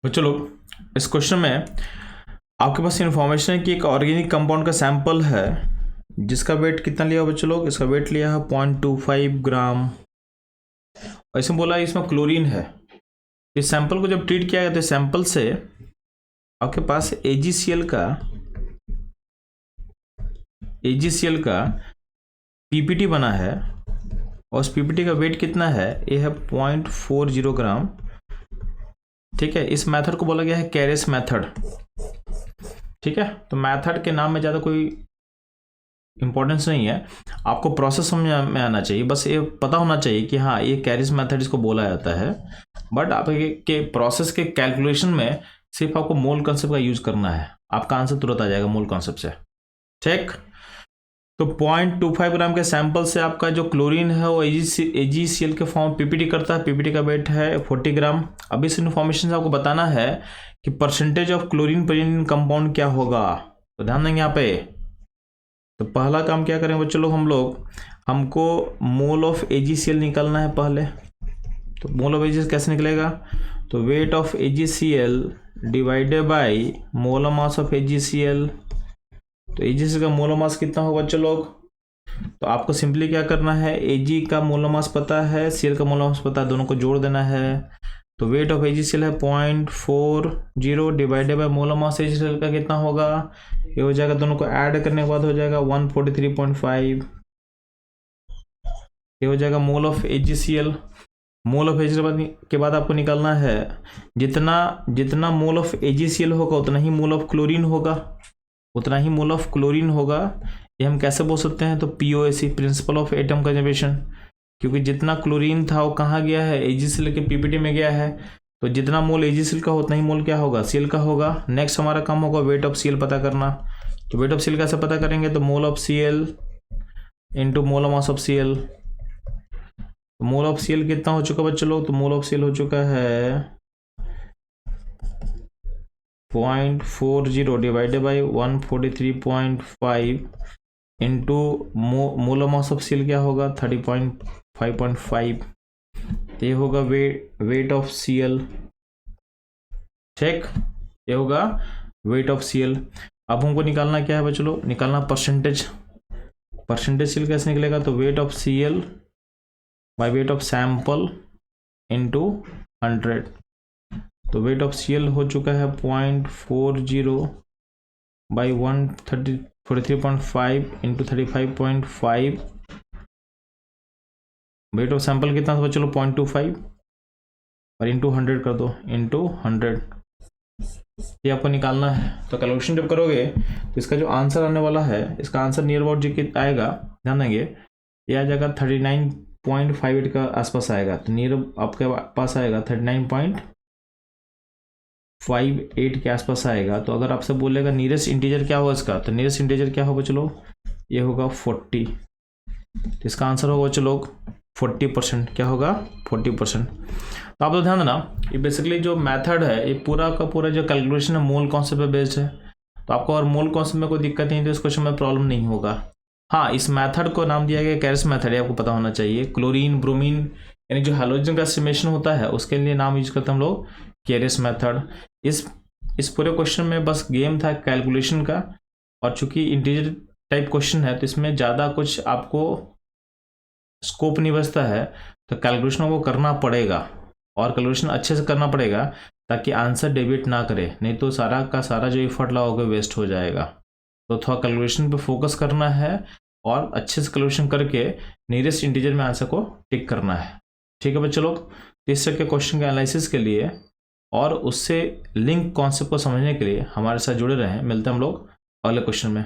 तो चलो इस क्वेश्चन में आपके पास इंफॉर्मेशन है कि एक ऑर्गेनिक कंपाउंड का सैंपल है जिसका वेट कितना लिया हो बच्चों लोग। इसका वेट लिया है 0.25 ग्राम और इसमें बोला इसमें क्लोरीन है। इस सैंपल को जब ट्रीट किया गया तो सैंपल से आपके पास AgCl का पीपीटी बना है और उस पीपीटी का वेट कितना है, ये है 0.40 ग्राम। ठीक है, इस मेथड को बोला गया है कैरेस मेथड। ठीक है, तो मेथड के नाम में ज़्यादा कोई इंपॉर्टेंस नहीं है, आपको प्रोसेस समझ में आना चाहिए। बस ये पता होना चाहिए कि हाँ ये कैरेस मेथड इसको बोला जाता है। बट आपके प्रोसेस के कैलकुलेशन में सिर्फ आपको मोल कॉन्सेप्ट का यूज करना है, आपका आंसर तुरंत आ जाएगा मोल कॉन्सेप्ट से। ठीक, तो 0.25 ग्राम के सैंपल से आपका जो क्लोरीन है वो AgCl के फॉर्म पीपीटी करता है। पीपीटी का वेट है 40 ग्राम। अब इस इन्फॉर्मेशन से आपको बताना है कि percentage of chlorine present in compound क्या होगा। तो ध्यान देंगे यहाँ पे। तो पहला काम क्या करेंगे बच्चों लोग, हमको मोल ऑफ AgCl निकालना है पहले। तो मोल ऑफ AgCl कैसे निकलेगा, तो weight of AgCl divided by molar mass of AgCl। तो AgCl का मोलर मास कितना होगा बच्चों लोग, तो आपको सिंपली क्या करना है, Ag का मोलर मास पता है, Cl का मोलर मास पता है, दोनों को जोड़ देना है। तो वेट ऑफ AgCl है 0.40 divided by molar mass AgCl का कितना होगा, ये हो जाएगा, दोनों को ऐड करने के बाद हो जाएगा 143.5। ये हो जाएगा mole of AgCl। Mole of AgCl के बाद आपको निकालना है जितना मोल ऑफ AgCl होगा उतना ही मोल ऑफ क्लोरीन होगा, उतना ही मोल ऑफ क्लोरीन होगा। ये हम कैसे बोल सकते हैं, तो POAC, principle of atom conservation, क्योंकि जितना क्लोरीन था वो कहाँ गया है, AgCl के पीपीटी में गया है। तो जितना मोल AgCl का उतना ही मोल क्या होगा, Cl का होगा। नेक्स्ट हमारा काम होगा वेट ऑफ Cl पता करना। तो वेट ऑफ Cl कैसे पता करेंगे, तो mole of Cl into molar mass of Cl। Mole of Cl कितना हो चुका बच्चों लोग, तो मोल ऑफ Cl हो चुका है 0.40 divided by 143.5 into molar mass of Cl क्या होगा 30.5.5। ये होगा वेट ऑफ Cl। ठीक, ये होगा वेट ऑफ Cl। अब हमको निकालना क्या है बच्चों लोग, निकालना परसेंटेज। Cl कैसे निकलेगा, तो weight of Cl by weight of sample into 100। तो वेट ऑफ Cl हो चुका है 0.40 by 143.5 into 35.5। Weight of sample कितना था चलो 0.25 और इंटू 100 कर दो, इंटू 100। ये आपको निकालना है। तो कैलकुलेशन जब करोगे तो इसका जो आंसर आने वाला है, इसका आंसर नियर अबाउट जो कि आएगा, ध्यान देंगे, ये आ जाएगा 39.58 का आसपास आएगा। तो नियर आपके पास आएगा 39.58 के आसपास आएगा। तो अगर आपसे बोलेगा नियरेस्ट इंटीजर क्या होगा इसका, तो नियरेस्ट इंटीजर क्या होगा चलो, ये होगा 40। तो इसका आंसर होगा चलो 40%। क्या होगा 40%। तो आप तो ध्यान देना, ये बेसिकली जो मेथड है ये पूरा का पूरा जो कैलकुलेशन है मोल कॉन्सेप्ट पे बेस्ड है। तो आपको अगर मोल कॉन्सेप्ट में कोई दिक्कत नहीं तो इस क्वेश्चन में प्रॉब्लम नहीं होगा। हाँ, इस मेथड को नाम दिया गया कैरेस मेथड है, आपको पता होना चाहिए। क्लोरीन ब्रोमीन यानी जो हैलोजन का एस्टिमेशन होता है उसके लिए नाम यूज करते हैं हम लोग कैरेस मेथड। इस पूरे क्वेश्चन में बस गेम था कैलकुलेशन का, और चूंकि इंटीजर टाइप क्वेश्चन है तो इसमें ज़्यादा कुछ आपको स्कोप नहीं बचता है। तो कैलकुलेशन को करना पड़ेगा और कैलकुलेशन अच्छे से करना पड़ेगा ताकि आंसर डेविएट ना करे, नहीं तो सारा का सारा जो एफर्ट लगाओगे वेस्ट हो जाएगा। तो थोड़ा कैलकुलेशन पे फोकस करना है और अच्छे से कैलकुलेशन करके नियरेस्ट इंटीजर में आंसर को टिक करना है। ठीक है बच्चों लोग, इस तरह के क्वेश्चन के एनालिसिस के लिए और उससे लिंक कॉन्सेप्ट को समझने के लिए हमारे साथ जुड़े रहें। मिलते हैं हम लोग अगले क्वेश्चन में।